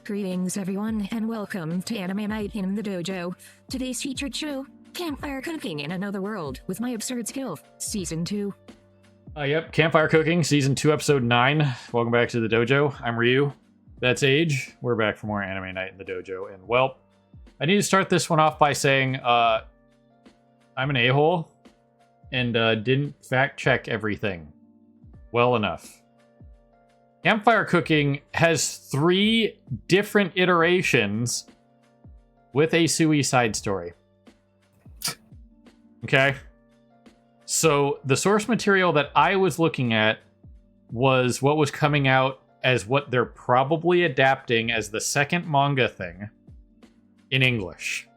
Greetings, everyone, and welcome to Anime Night in the Dojo. Today's featured show, Campfire Cooking in Another World with My Absurd Skill, Season 2. Yep, Campfire Cooking, Season 2, Episode 9. Welcome back to the dojo. I'm Ryu. That's Age. We're back for more Anime Night in the dojo. And, well, I need to start this one off by saying I'm an a-hole and didn't fact-check everything well enough. Campfire Cooking has 3 different iterations with a Sui side story. Okay? So the source material that I was looking at was what was coming out as what they're probably adapting as the second manga thing in English.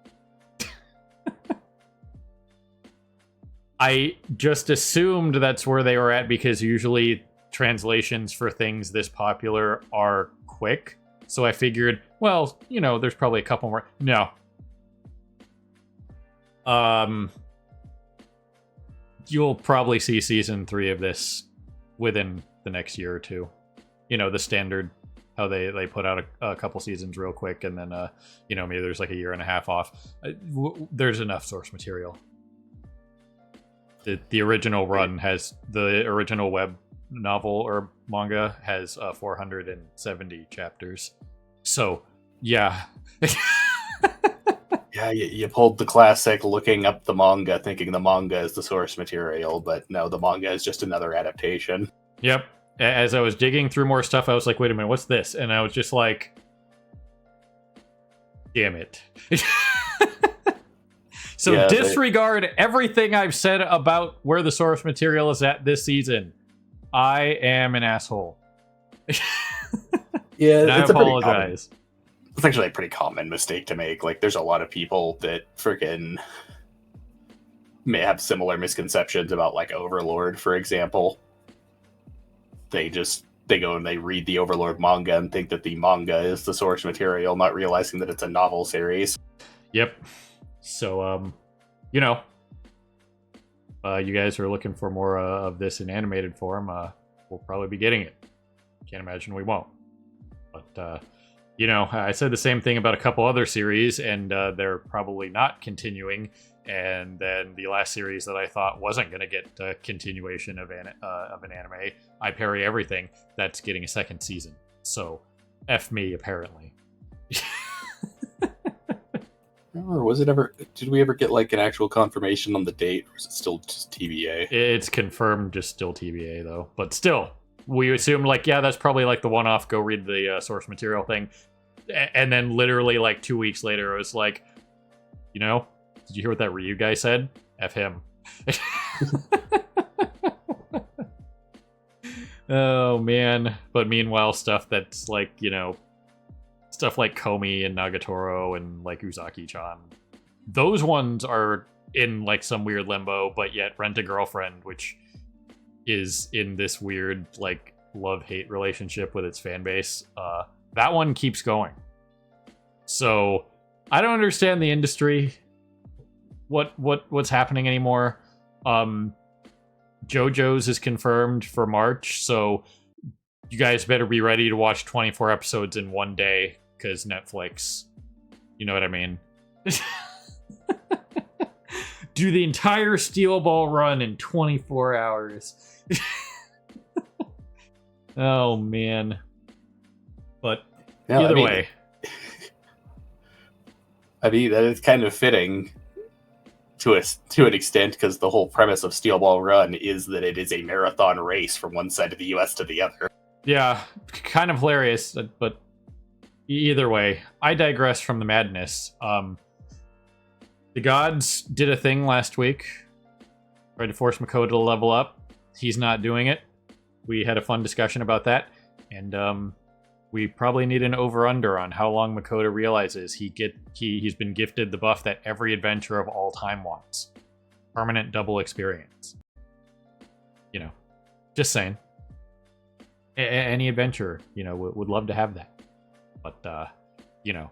I just assumed that's where they were at because usually translations for things this popular are quick. So I figured, well, you know, there's probably a couple more. No. You'll probably see season 3 of this within the next year or two. You know, the standard, how they put out a couple seasons real quick, and then, you know, maybe there's like a year and a half off. There's enough source material. The original run has, the original web novel or manga has 470 chapters. So, yeah. Yeah, you pulled the classic looking up the manga, thinking the manga is the source material, but no, the manga is just another adaptation. Yep. As I was digging through more stuff, I was like, wait a minute, what's this? And I was just like, damn it. So yeah, disregard everything I've said about where the source material is at this season. I am an asshole. Yeah, and I apologize. It's actually a pretty common mistake to make. Like, there's a lot of people that freaking may have similar misconceptions about, like, Overlord, for example. They go and they read the Overlord manga and think that the manga is the source material, not realizing that it's a novel series. Yep. So, you know, you guys are looking for more of this in animated form, we'll probably be getting it. Can't imagine we won't. But, you know, I said the same thing about a couple other series, and they're probably not continuing. And then the last series that I thought wasn't going to get a continuation of an anime, I Parry Everything, that's getting a second season. So, F me, apparently. Or was it ever... Did we ever get, like, an actual confirmation on the date, or is it still just TBA? It's confirmed, just still TBA, though. But still, we assumed, like, yeah, that's probably, like, the one-off, go read the source material thing. And then literally, like, 2 weeks later, it was like, you know, did you hear what that Ryu guy said? F him. Oh, man. But meanwhile, stuff that's, like, you know... Stuff like Komi and Nagatoro and like Uzaki-chan. Those ones are in like some weird limbo, but yet Rent a Girlfriend, which is in this weird like love-hate relationship with its fan base, that one keeps going. So I don't understand the industry. What's happening anymore? JoJo's is confirmed for March, so you guys better be ready to watch 24 episodes in one day, because Netflix, you know what I mean? Do the entire Steel Ball run in 24 hours. Oh, man. But either way. I mean, that is kind of fitting to an extent, because the whole premise of Steel Ball Run is that it is a marathon race from one side of the US to the other. Yeah, kind of hilarious, but either way, I digress from the madness. The gods did a thing last week. Tried to force Makoto to level up. He's not doing it. We had a fun discussion about that, and we probably need an over-under on how long Makoto realizes he's been gifted the buff that every adventurer of all time wants. Permanent double experience. You know, just saying. Any adventurer, you know, would love to have that. But, you know,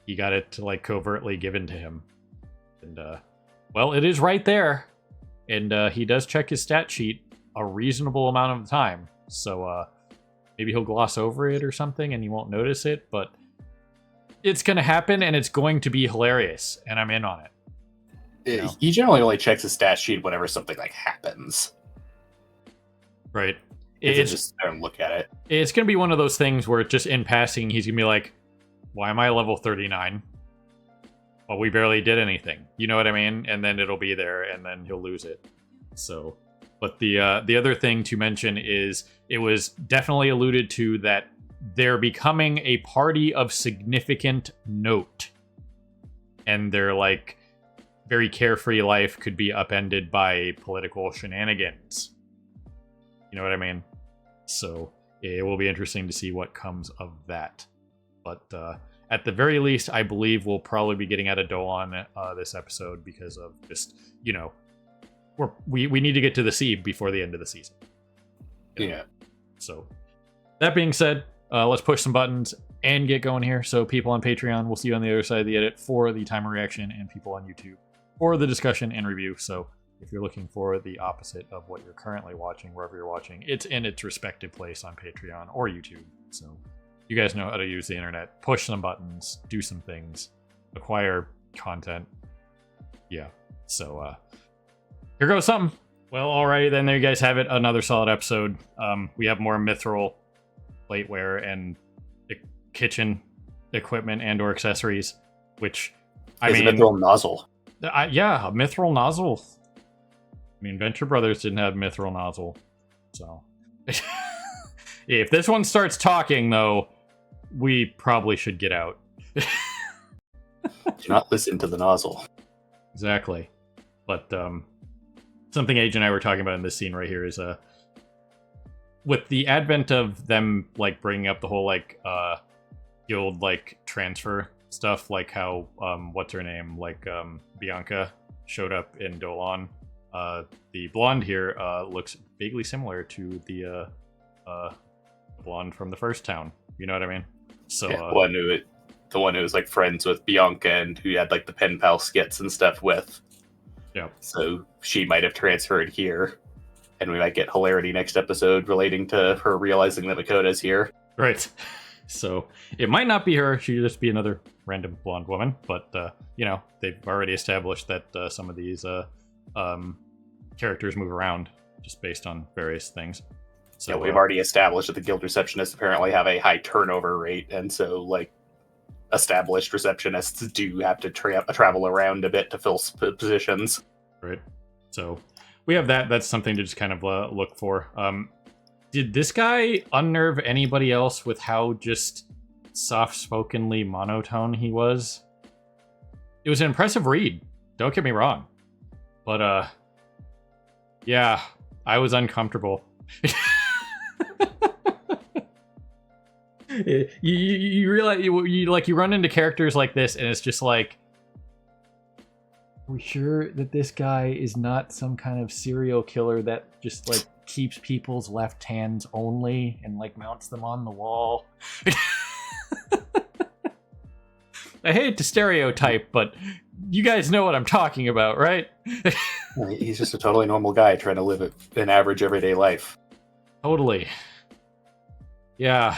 he got it, like, covertly given to him. And, well, it is right there. And he does check his stat sheet a reasonable amount of the time. So, maybe he'll gloss over it or something and you won't notice it. But it's going to happen, and it's going to be hilarious, and I'm in on it. You know? He generally only checks his stat sheet whenever something like happens. Right. It's just don't look at it. It's going to be one of those things where just in passing, he's going to be like, why am I level 39? Well, we barely did anything. You know what I mean? And then it'll be there, and then he'll lose it. So, but the other thing to mention is it was definitely alluded to that they're becoming a party of significant note. And their, like, very carefree life could be upended by political shenanigans. You know what I mean? So it will be interesting to see what comes of that. But at the very least, I believe we'll probably be getting out of Dolan this episode because of just, you know, we need to get to the sea before the end of the season. Yeah. So that being said, let's push some buttons and get going here. So people on Patreon, we'll see you on the other side of the edit for the timer reaction, and people on YouTube for the discussion and review. So if you're looking for the opposite of what you're currently watching, wherever you're watching, it's in its respective place on Patreon or YouTube. So you guys know how to use the internet. Push some buttons, do some things, acquire content. Yeah. So here goes something. Well, alrighty then. There you guys have it. Another solid episode. We have more mithril plateware and kitchen equipment and or accessories, which I mean, a mithril nozzle. Yeah, a mithril nozzle. I mean, Venture Brothers didn't have mithril nozzle, so if this one starts talking, though, we probably should get out. Do not listen to the nozzle. Exactly, but something Age and I were talking about in this scene right here is with the advent of them like bringing up the whole like guild like transfer stuff, like how what's her name, like Bianca showed up in Dolan. The blonde here looks vaguely similar to the blonde from the first town. You know what I mean? So yeah, the one who was like friends with Bianca and who had like the pen pal skits and stuff with. Yeah. So she might have transferred here, and we might get hilarity next episode relating to her realizing that Makota's here. Right. So it might not be her. She'd just be another random blonde woman. But you know, they've already established that some of these characters move around just based on various things. So yeah, we've already established that the guild receptionists apparently have a high turnover rate, and so like established receptionists do have to travel around a bit to fill positions. Right. So we have that. That's something to just kind of look for. Did this guy unnerve anybody else with how just soft-spokenly monotone he was? It was an impressive read. Don't get me wrong. But yeah, I was uncomfortable. you realize you run into characters like this, and it's just like, are we sure that this guy is not some kind of serial killer that just like keeps people's left hands only and like mounts them on the wall? I hate to stereotype, but you guys know what I'm talking about, right? He's just a totally normal guy trying to live an average everyday life. Totally. Yeah,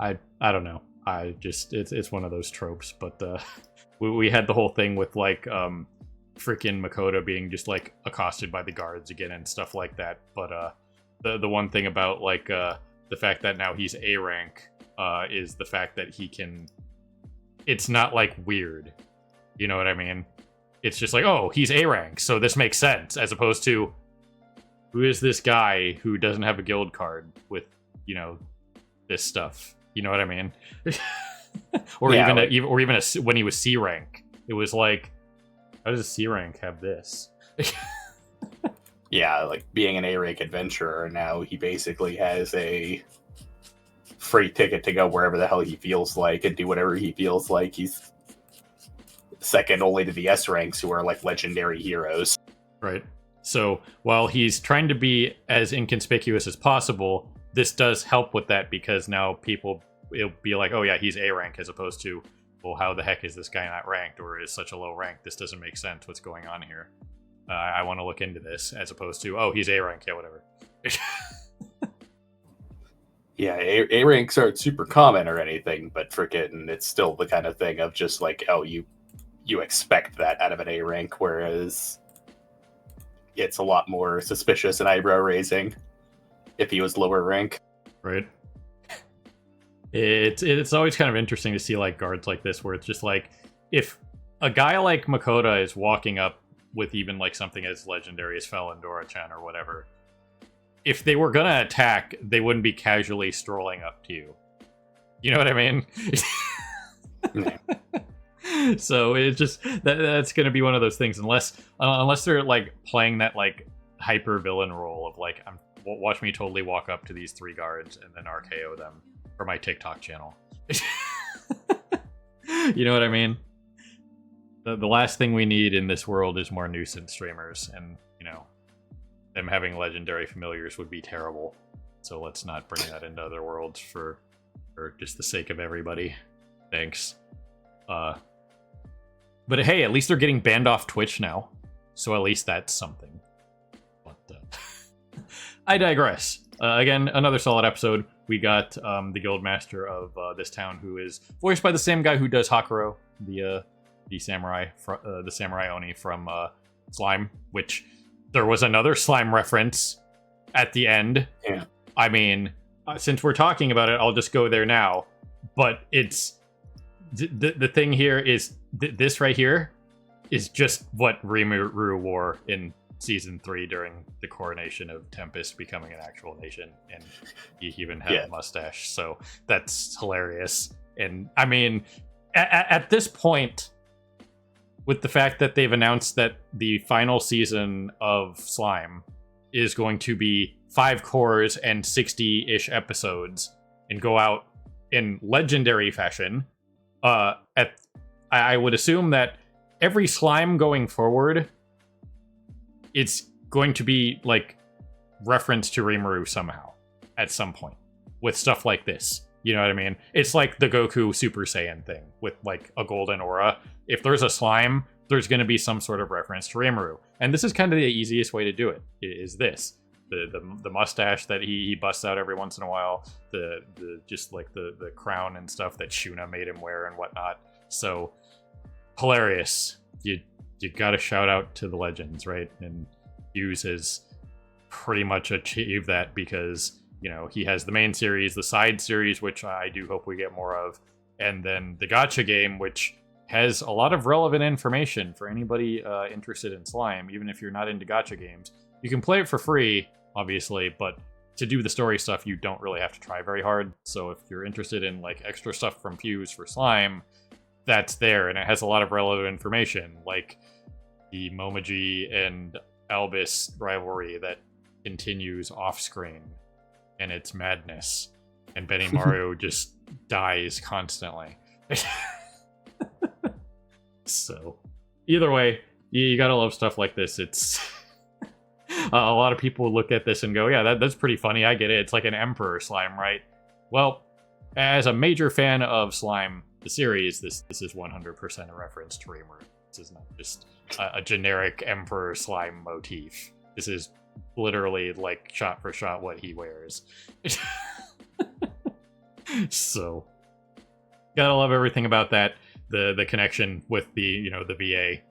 I don't know. I just it's one of those tropes. But we had the whole thing with like freaking Makota being just like accosted by the guards again and stuff like that. But the one thing about like the fact that now he's A rank is the fact that he can. It's not like weird. You know what I mean? It's just like, oh, he's A rank, so this makes sense, as opposed to who is this guy who doesn't have a guild card with, you know, this stuff. You know what I mean? Or yeah, even when he was C rank, it was like, how does a C rank have this? Yeah, like being an A rank adventurer now, he basically has a free ticket to go wherever the hell he feels like and do whatever he feels like. He's second only to the S ranks, who are like legendary heroes. Right. So while he's trying to be as inconspicuous as possible, this does help with that, because now it'll be like, oh yeah, he's A rank, as opposed to, well, how the heck is this guy not ranked, or is such a low rank? This doesn't make sense. What's going on here? I want to look into this, as opposed to, oh, he's A rank, yeah, whatever. Yeah, A ranks aren't super common or anything, but freaking, it's still the kind of thing of just like, oh, you expect that out of an A rank, whereas it's a lot more suspicious and eyebrow raising if he was lower rank. Right. It's always kind of interesting to see like guards like this, where it's just like, if a guy like Makoto is walking up with even like something as legendary as Felindora-chan or whatever, if they were gonna attack, they wouldn't be casually strolling up to you. You know what I mean? Yeah. So it's just that's gonna be one of those things, unless they're like playing that like hyper villain role of like, watch me totally walk up to these 3 guards and then RKO them for my TikTok channel. You know what I mean? The last thing we need in this world is more nuisance streamers, and you know, them having legendary familiars would be terrible. So let's not bring that into other worlds for just the sake of everybody. Thanks. But hey, at least they're getting banned off Twitch now, so at least that's something. But I digress. Again, another solid episode. We got the Guildmaster of this town, who is voiced by the same guy who does Hakuro, the samurai Oni from Slime, which there was another Slime reference at the end. Yeah. I mean, since we're talking about it, I'll just go there now. But it's the thing here is this right here is just what Rimuru wore in season 3 during the coronation of Tempest becoming an actual nation, and he even had a mustache. So that's hilarious. And I mean, at this point, with the fact that they've announced that the final season of Slime is going to be 5 cores and 60-ish episodes and go out in legendary fashion, I would assume that every Slime going forward, it's going to be like reference to Rimuru somehow at some point with stuff like this. You know what I mean? It's like the Goku Super Saiyan thing with like a golden aura. If there's a Slime, there's going to be some sort of reference to Rimuru. And this is kind of the easiest way to do it, is this. The mustache that he busts out every once in a while, the just like the crown and stuff that Shuna made him wear and whatnot. So hilarious. You gotta shout out to the legends, right? And Hughes has pretty much achieved that, because you know, he has the main series, the side series, which I do hope we get more of, and then the gacha game, which has a lot of relevant information for anybody interested in Slime. Even if you're not into gacha games, you can play it for free, obviously, but to do the story stuff, you don't really have to try very hard. So if you're interested in like extra stuff from Fuse for Slime, that's there, and it has a lot of relevant information, like the Momoji and Albus rivalry that continues off-screen, and it's madness, and Benimaru just dies constantly. So, either way, you gotta love stuff like this. It's a lot of people look at this and go, yeah, that's pretty funny, I get it, it's like an Emperor Slime, right? Well, as a major fan of Slime, the series, this is 100% a reference to Rimuru. This is not just a generic Emperor Slime motif. This is literally like shot for shot what he wears. So, gotta love everything about that. The connection with the the VA.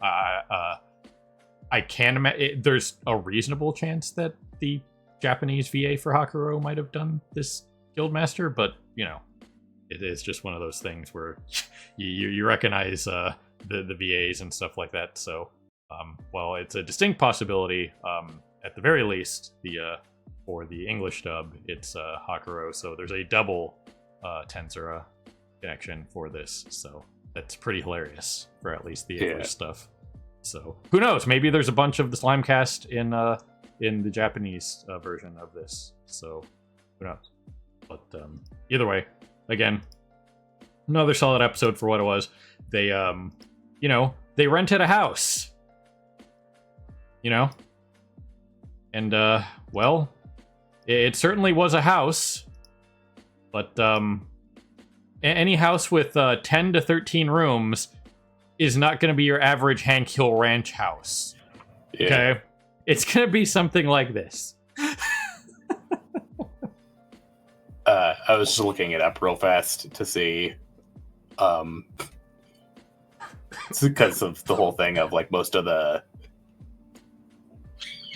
I can imagine there's a reasonable chance that the Japanese VA for Hakuro might have done this Guildmaster, but it is just one of those things where you recognize the VAs and stuff like that. So, well, it's a distinct possibility. At the very least, for the English dub, it's Hakuro. So there's a double Tensura connection for this. So that's pretty hilarious for at least the English stuff. So who knows? Maybe there's a bunch of the Slime cast in the Japanese version of this. So who knows? But either way, again, another solid episode for what it was. They they rented a house. And well, it certainly was a house, but any house with 10 to 13 rooms is not going to be your average Hank Hill Ranch house. Yeah. Okay? It's going to be something like this. I was just looking it up real fast to see, because of the whole thing of like most of the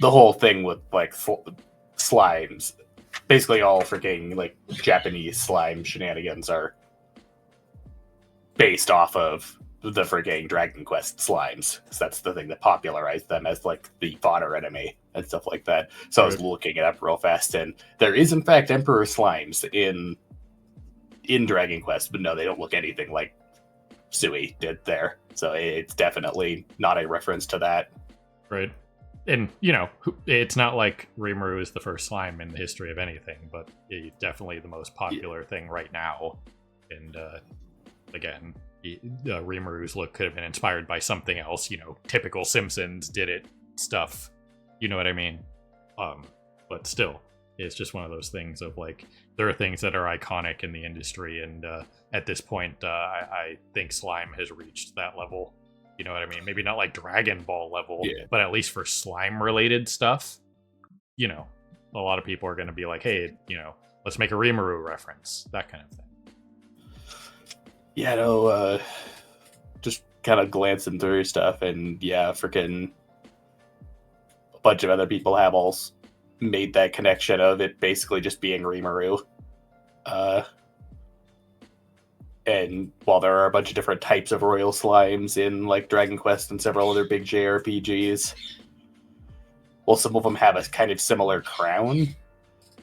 whole thing with like slimes. Basically, all freaking like Japanese slime shenanigans are based off of the freaking Dragon Quest slimes. So that's the thing that popularized them as like the fodder enemy and stuff like that. So I was looking it up real fast, and there is in fact Emperor slimes in Dragon Quest, but no, they don't look anything like Sui did there. So it's definitely not a reference to that. Right. And, you know, it's not like Rimuru is the first slime in the history of anything, but it's definitely the most popular thing right now. And, again, Rimuru's look could have been inspired by something else, you know, typical Simpsons did it stuff. You know what I mean? But still, it's just one of those things of, like, there are things that are iconic in the industry, and at this point, I think slime has reached that level. You know what I mean? Maybe not like Dragon Ball level, but at least for slime-related stuff, you know, a lot of people are going to be like, hey, you know, let's make a Rimuru reference, that kind of thing. Yeah, no, just kind of glancing through stuff, and yeah, freaking a bunch of other people have all made that connection of it basically just being Rimuru. And while there are a bunch of different types of royal slimes in like Dragon Quest and several other big JRPGs, well, some of them have a kind of similar crown.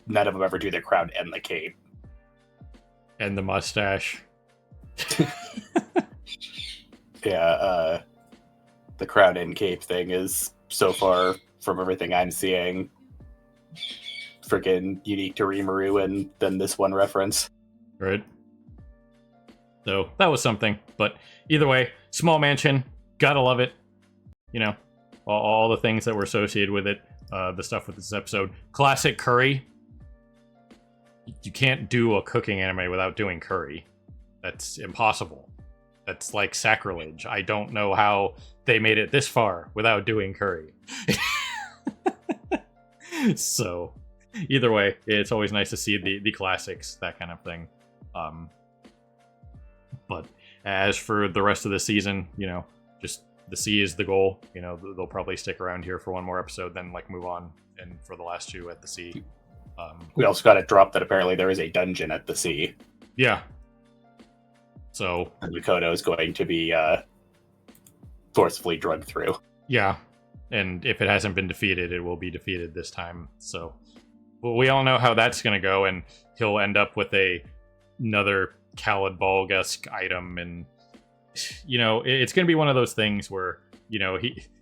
None of them ever do the crown and the cape. And the mustache. Yeah, the crown and cape thing is, so far, from everything I'm seeing, freaking unique to Rimuru, and then this one reference. Right. So that was something, but either way, small mansion, gotta love it. You know, all the things that were associated with it, the stuff with this episode. Classic curry. You can't do a cooking anime without doing curry. That's impossible. That's like sacrilege. I don't know how they made it this far without doing curry. So, either way, it's always nice to see the classics, that kind of thing. But as for the rest of the season, you know, just the sea is the goal. You know, they'll probably stick around here for one more episode, then like move on and for the last two at the sea. We also got a drop that apparently there is a dungeon at the sea. Yeah. So Makoto is going to be forcefully drugged through. Yeah, and if it hasn't been defeated, it will be defeated this time. So well, we all know how that's going to go, and he'll end up with another Khaled Balg-esque item, and you know, it's going to be one of those things where, you know,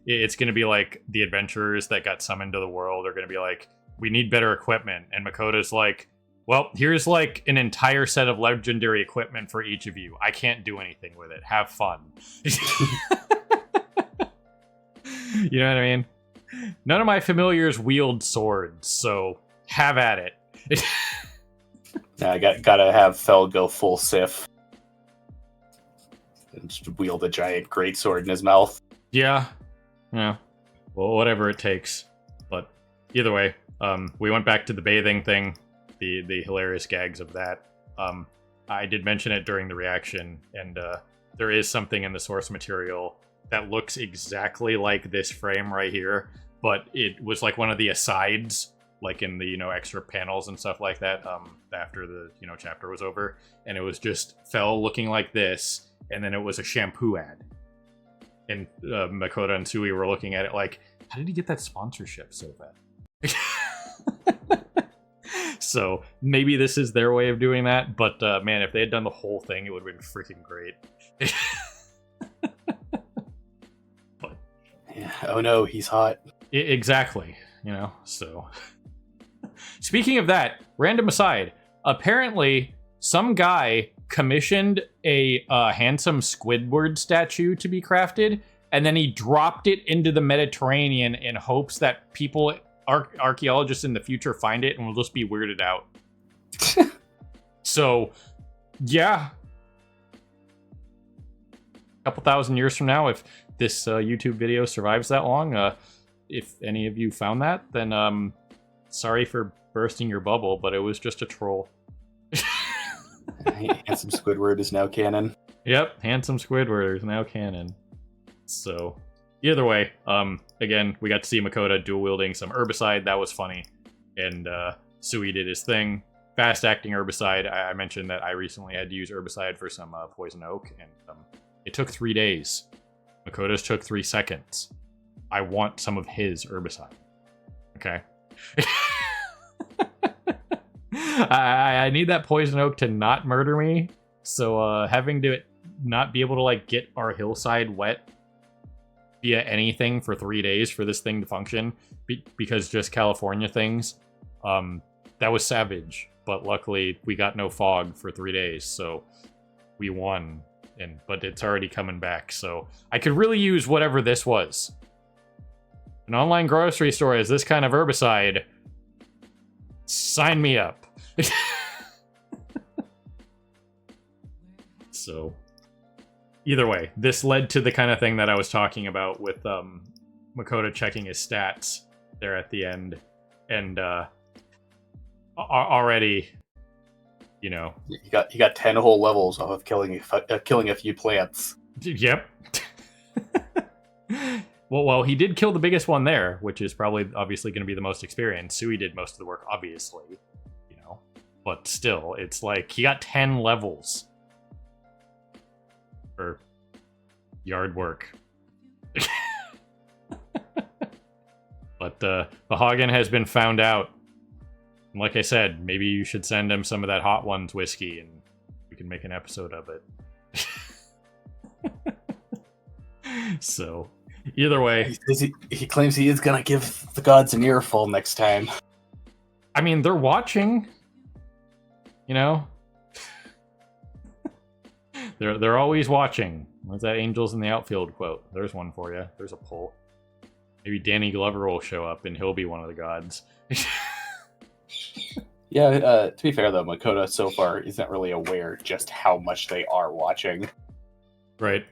it's going to be like the adventurers that got summoned to the world are going to be like, we need better equipment, and Makoto's like, well, here's like an entire set of legendary equipment for each of you. I can't do anything with it. Have fun. You know what I mean? None of my familiars wield swords, so have at it. I gotta have Fel go full Sif and just wield a giant greatsword in his mouth. Yeah. Well, whatever it takes. But either way, we went back to the bathing thing, the hilarious gags of that. I did mention it during the reaction, and there is something in the source material that looks exactly like this frame right here, but it was like one of the asides, like in the, you know, extra panels and stuff like that, after the, you know, chapter was over, and it was just Fel looking like this, and then it was a shampoo ad. And Makoto and Sui were looking at it like, how did he get that sponsorship so bad? So maybe this is their way of doing that, but man, if they had done the whole thing, it would have been freaking great. But yeah. Oh no, he's hot. Exactly, you know, so. Speaking of that, random aside, apparently some guy commissioned a handsome Squidward statue to be crafted, and then he dropped it into the Mediterranean in hopes that people, archaeologists in the future, find it and will just be weirded out. So, yeah. A couple thousand years from now, if this YouTube video survives that long, if any of you found that, then sorry for bursting your bubble, but it was just a troll. Handsome Squidward is now canon. Yep, handsome Squidward is now canon. So, either way, again, we got to see Makoto dual wielding some herbicide. That was funny. And Sui did his thing. Fast acting herbicide. I mentioned that I recently had to use herbicide for some poison oak, and it took 3 days. Makoto's took 3 seconds. I want some of his herbicide. Okay. I need that poison oak to not murder me. So having to not be able to like get our hillside wet via anything for 3 days for this thing to function, because just California things, that was savage. But luckily we got no fog for 3 days, so we won. But it's already coming back, so I could really use whatever this was. An online grocery store has this kind of herbicide. Sign me up. So, either way, this led to the kind of thing that I was talking about with Makoto checking his stats there at the end, and already, you know, you got 10 whole levels of killing a few plants. Yep. Well, he did kill the biggest one there, which is probably obviously going to be the most experienced. Sui did most of the work, obviously, you know, but still, it's like he got 10 levels for yard work. But the Hagen has been found out. And like I said, maybe you should send him some of that Hot Ones whiskey and we can make an episode of it. So, either way. He claims he is going to give the gods an earful next time. I mean, they're watching. You know? They're always watching. What's that Angels in the Outfield quote? There's one for you. There's a poll. Maybe Danny Glover will show up and he'll be one of the gods. Yeah, to be fair though, Makoto so far isn't really aware just how much they are watching. Right.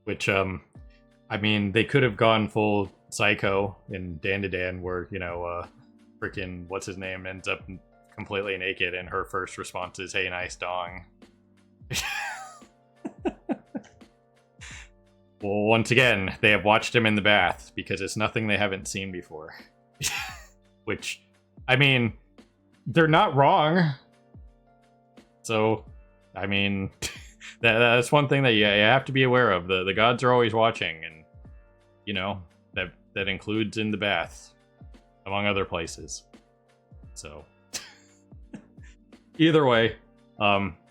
Which, I mean, they could have gone full psycho in Dan to Dan, where, you know, freaking, what's his name, ends up completely naked, and her first response is, "Hey, nice dong." Well, once again, they have watched him in the bath, because it's nothing they haven't seen before. Which, I mean, they're not wrong. So, I mean, that's one thing that you have to be aware of. The gods are always watching, and, you know, that includes in the bath, among other places. So, either way,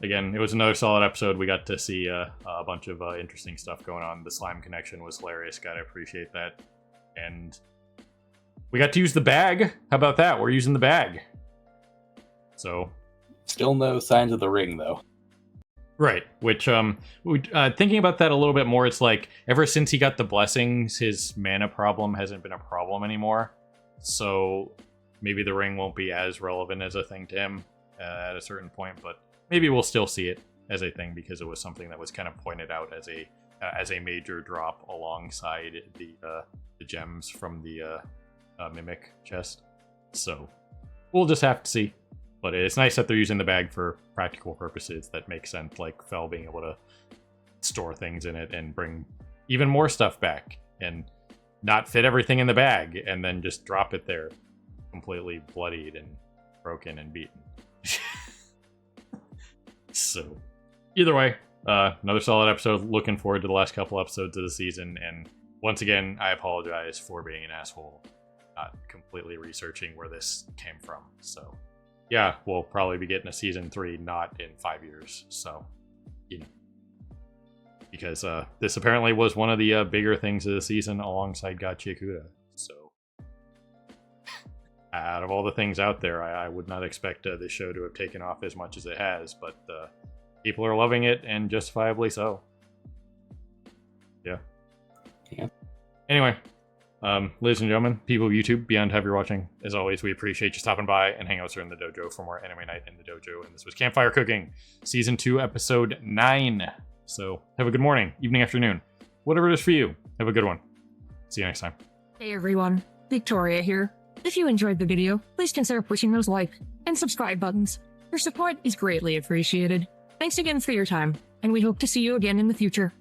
again, it was another solid episode. We got to see a bunch of interesting stuff going on. The slime connection was hilarious. Gotta appreciate that. And we got to use the bag. How about that? We're using the bag. So, still no signs of the ring, though. Right. Which, thinking about that a little bit more, it's like, ever since he got the blessings, his mana problem hasn't been a problem anymore. So, maybe the ring won't be as relevant as a thing to him at a certain point, but maybe we'll still see it as a thing, because it was something that was kind of pointed out as a major drop alongside the gems from the Mimic chest. So, we'll just have to see. But it's nice that they're using the bag for practical purposes that make sense, like Fel being able to store things in it and bring even more stuff back, and not fit everything in the bag and then just drop it there completely bloodied and broken and beaten. So, either way, another solid episode. Looking forward to the last couple episodes of the season, and once again, I apologize for being an asshole, not completely researching where this came from. So, yeah, we'll probably be getting a season 3 not in 5 years. So, you know, because this apparently was one of the bigger things of the season alongside Gachiakuda. So, out of all the things out there, I would not expect this show to have taken off as much as it has, but people are loving it, and justifiably so. Yeah. Anyway, ladies and gentlemen, people of YouTube, beyond have you watching, as always, we appreciate you stopping by and hanging out here in the dojo for more anime night in the dojo. And this was Campfire Cooking, Season 2, Episode 9. So, have a good morning, evening, afternoon, whatever it is for you. Have a good one. See you next time. Hey everyone, Victoria here. If you enjoyed the video, please consider pushing those like and subscribe buttons. Your support is greatly appreciated. Thanks again for your time, and we hope to see you again in the future.